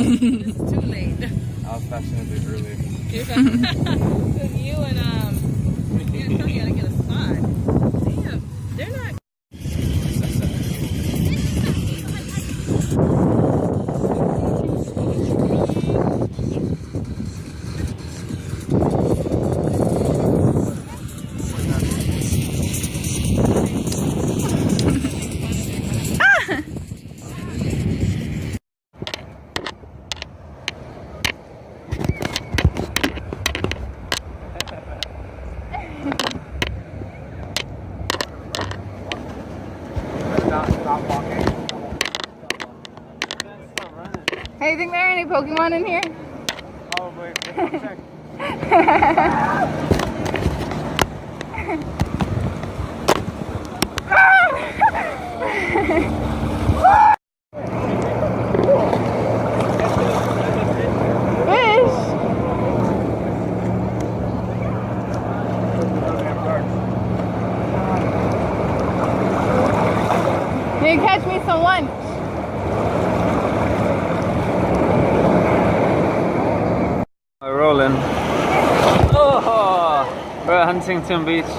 It's too late. I was fashioned a bit earlier. Because you and you gotta get a spot. Damn, they're not. Hey, you think there are any Pokemon in here? Probably. Check. You catch me some lunch. We're rolling. Oh, we're at Huntington Beach.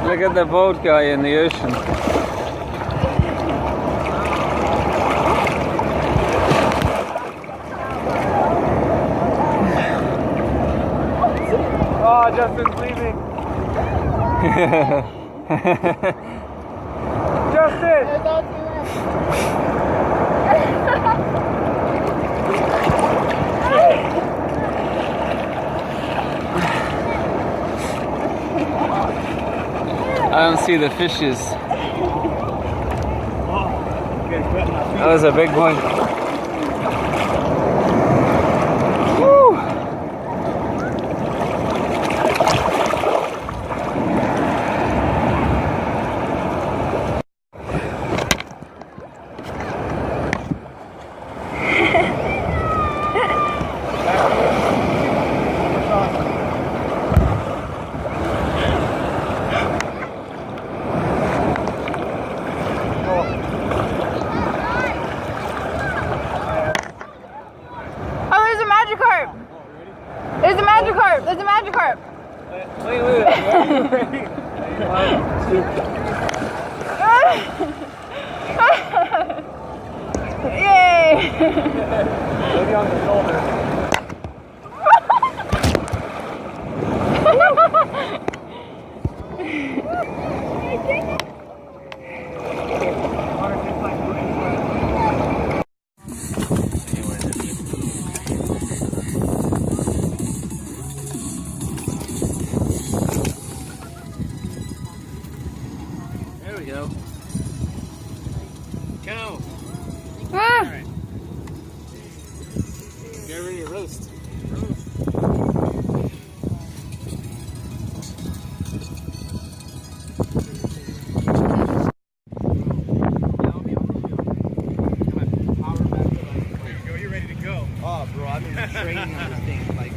Look at the boat guy in the ocean. Oh, Justin's leaving. Justin! I don't see the fishes. That was a big one. Woo! There's a Magikarp! There's a Magikarp! Wait. Yay! Maybe on the shoulder. There we go. Cow. Ah. All right. Get ready to roast. You're ready to go. Oh, bro, I've been training on this thing. Like,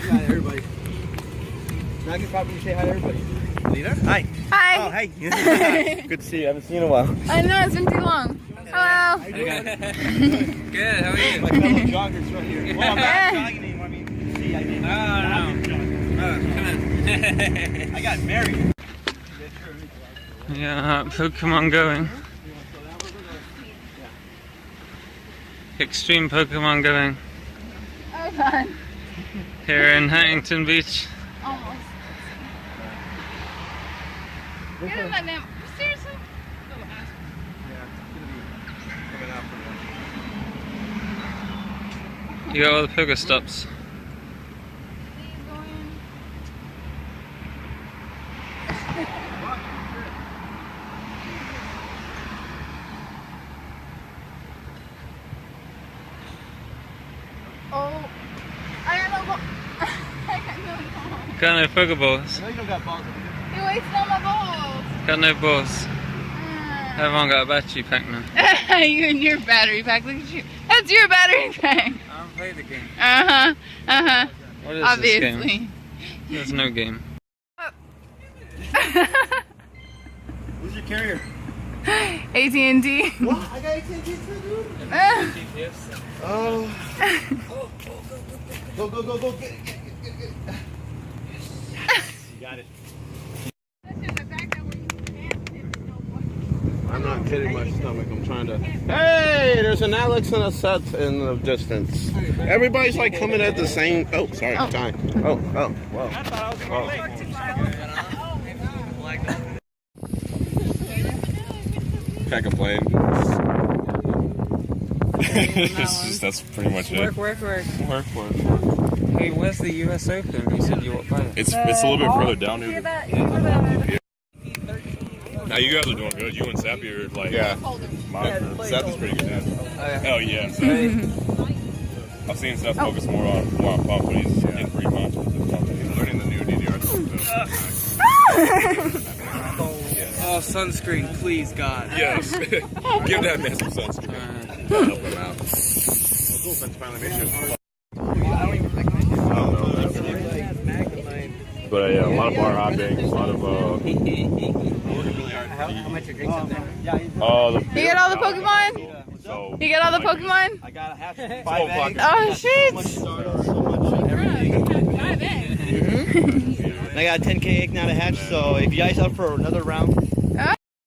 hi, everybody. Now I can probably say hi to everybody. Lita? Hi. Hi. Oh, hey. Good to see you. I haven't seen you in a while. I know, it's been too long. Hello. How you doing? Good, how are you? My fellow joggers right here. Well, I'm not jogging anymore. I mean, see, I didn't. No. Oh, come on. I got married. Yeah, Pokemon going. Extreme Pokemon going. Oh, God. Here in Huntington Beach. Almost. Get in that damn. Seriously? You got all the Pokestops. Oh, I got no balls. I got no balls. Got no Pokeballs. I know you don't got balls. You wasted all my balls. Got no balls. Everyone got a battery pack now. You and your battery pack. Look at you. That's your battery pack. I don't play the game. Uh-huh. Uh-huh. What is this game? Obviously. There's no game. Where's your carrier? AT&T. What? I got AT&T too, dude. Oh. Go. Get it. You got it. I'm not kidding my stomach. I'm trying to. Hey, there's an Alex and a Seth in the distance. Everybody's like coming at the same. Oh, sorry, time. Oh, whoa. Can't complain. That's pretty much it. Work. Hey, where's the US Open? You said you walked by it. It's a little bit further down here. Now you guys are doing good. You and Sappy are like monster. Seth is pretty good now. Hell yeah. I've seen Seth focus more on pump, but he's getting pretty monster with his pump. He's learning the new DDR. Oh, sunscreen, please, God. Yes. Give that man some sunscreen. Help him out. Cool, thanks finally made sure. But yeah, a lot of bar hopping, a lot of How much your drinks up there? You get all the Pokemon? So You get all the Pokemon? I got a half 5 o'clock. eggs. Oh, shit. So much everything. I got a 10K egg now to hatch, so if you guys up for another round.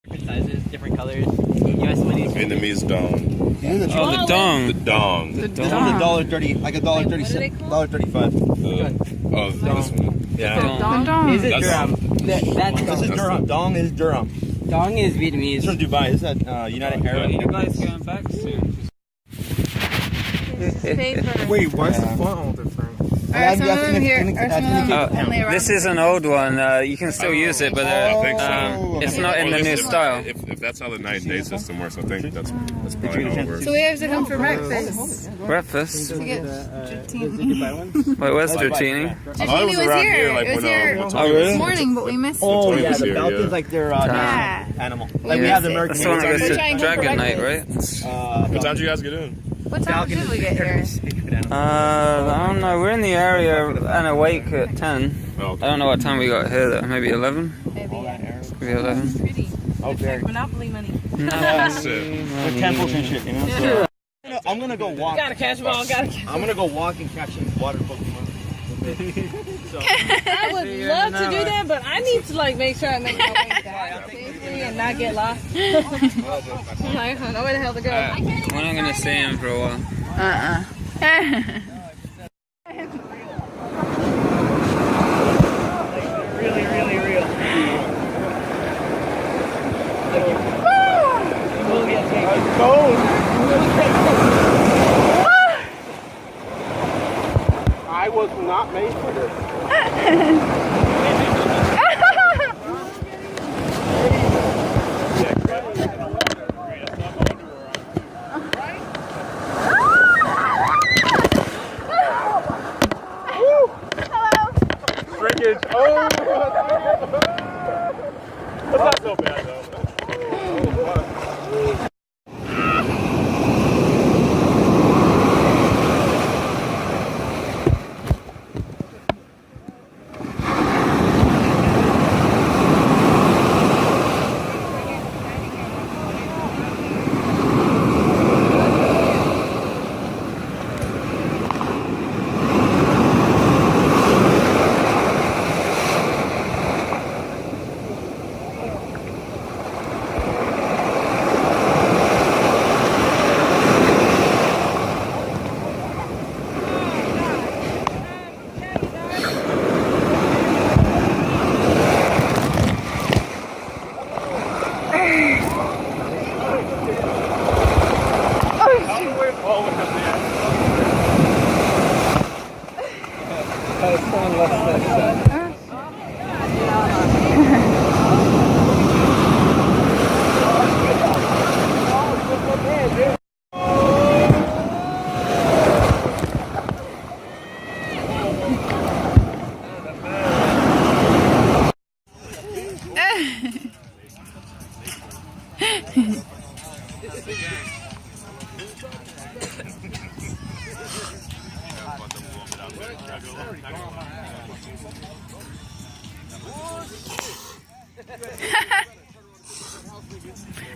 Different sizes, different colors. You guys want these? Vietnamese dong. Oh, the dong. The dong. This one's $1.30, like $1.30, $1.35. Oh, this one. Yeah. Dong. Is it That's- Durham? That's This is Durham. Dong is Durham. Dong is This Vietnamese. from Dubai. This is at United Arab. You guys going back soon? Wait, why's the font all different? Are some of them here? Are some of them only around? This is an old one. You can still use it, but it's not in the new style. If that's how the night and day system works, I think that's probably how it works. So we have to come for breakfast Breakfast? to get Dratini. Wait, where's Dratini? Dratini was here. It was here Oh, really? this morning, but we missed it. Oh, Tony yeah, was the here, Falcon's yeah. like their Yeah. animal. We Like we have the missed it. American That's the one that goes We're to trying to go for Dragon Night, breakfast. right? What time did you guys get in? What time did we get here? I don't know. We're in the area and awake at 10. Oh, I don't know what time we got here though. Maybe 11? Maybe, yeah. Maybe 11. Pretty. Oh, very. Monopoly money. That's it. With temples and shit, you know? So, I'm gonna go walk. Gotta catch them all. Gotta catch. I'm gonna go walk and catch some water Pokemon. I would love to do that, but I need to like make sure I make my way back safely and not get lost. I'm like, I don't know where the hell to go. We're not going to see him for a while. Really, really real. I was not made for this. Shrinkage. Oh! That's not so bad though.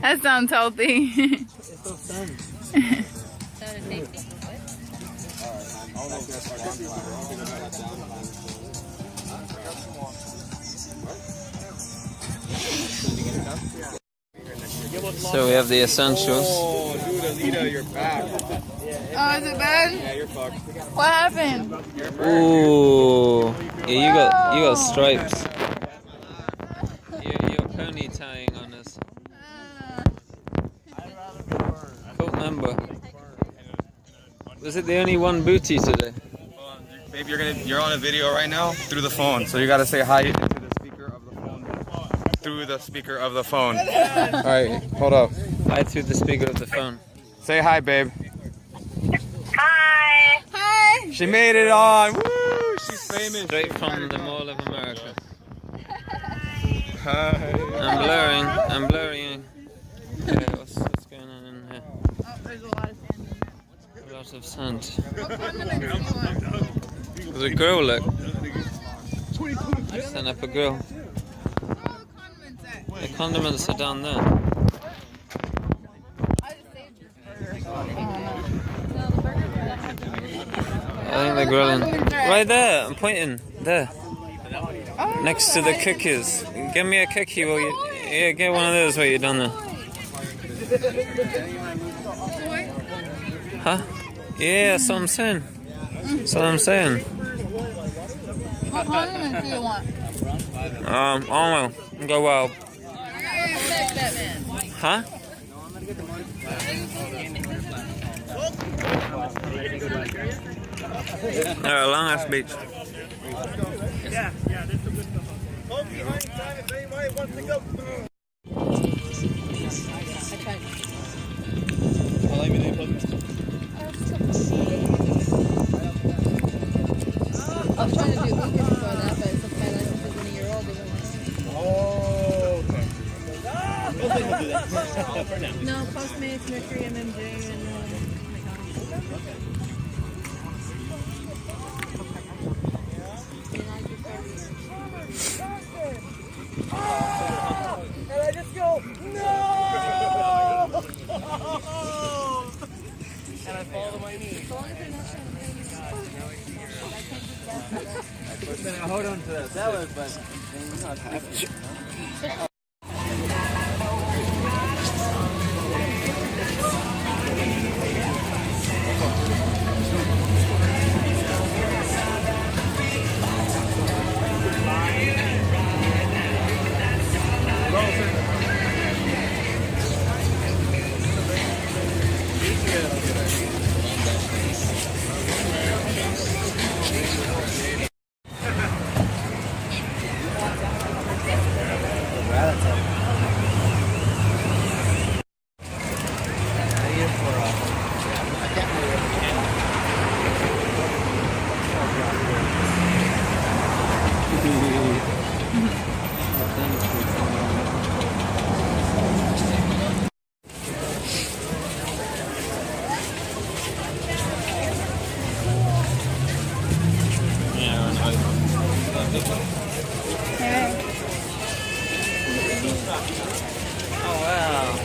That sounds healthy. It's so fun. So we have the essentials. Oh, dude, Alita, you're back. Oh, is it bad? Yeah, you're fucked. What happened? Ooh, yeah, you got stripes. You're pony tying on us. Cool member. Was it the only one booty today? Babe, you're on a video right now through the phone, so you gotta say hi into the speaker of the phone. Through the speaker of the phone. All right, hold up. Hi through the speaker of the phone. Say hi, babe. Hi. Hi. She made it on. Woo! She's famous. Straight from the Mall of America. Hi. I'm blurring. Okay, what's going on in here? Oh, there's a lot of sand. A lot of sand. What condiment do you want? There's a grill, look. Stand up a grill. Where are all the condiments at? The condiments are down there. I just saved this burger. I think they're grilling. Right there, I'm pointing. There. Oh, Next to the cookies. Give me a cookie while you... Yeah, get one of those while you're done there. Huh? Yeah, that's what I'm saying. That's what I'm saying. what condiments do you want? I don't know. Go wild. Huh? Long ass beach. I was trying to do Lucas before that, but it's okay. Like, it's 1 year old. No, Postmates, Mercury, MMJ, and I hold on to the salad, but it's not happening. Oh wow.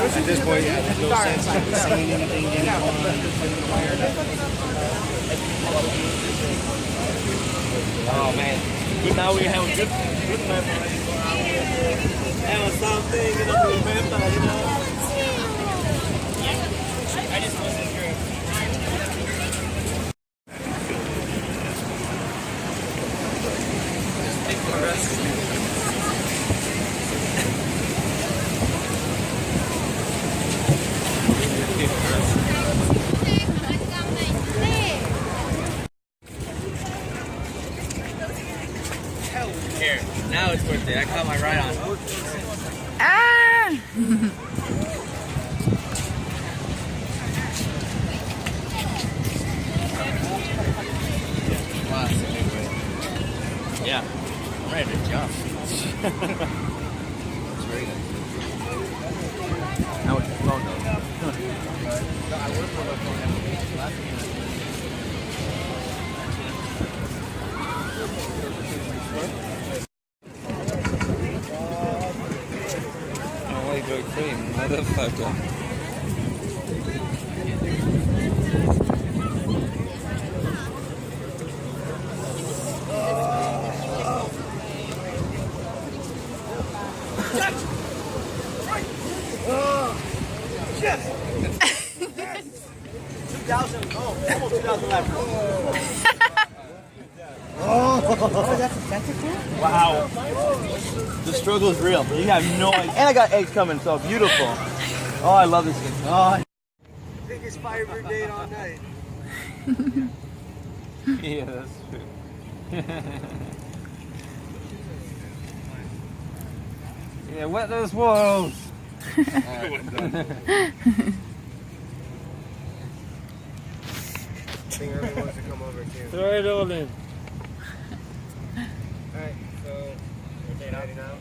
At this point, there's no sense in saying anything anymore. Oh man. Good, now we have a good memory. And something you don't remember, you know. I just wasn't sure. Just take the rest. Okay, I caught my right on. Ah! Yeah, I'm ready to jump. Now it's slow though. Oh, wait, go clean, motherfucker. Wow. The struggle is real. You have no idea. And I got eggs coming, so beautiful. Oh, I love this thing. Oh. Biggest firebird date all night. Yeah, that's true. Yeah, wet those walls. I think everyone wants to come over too. Throw it all in. Alright, so we're heading out.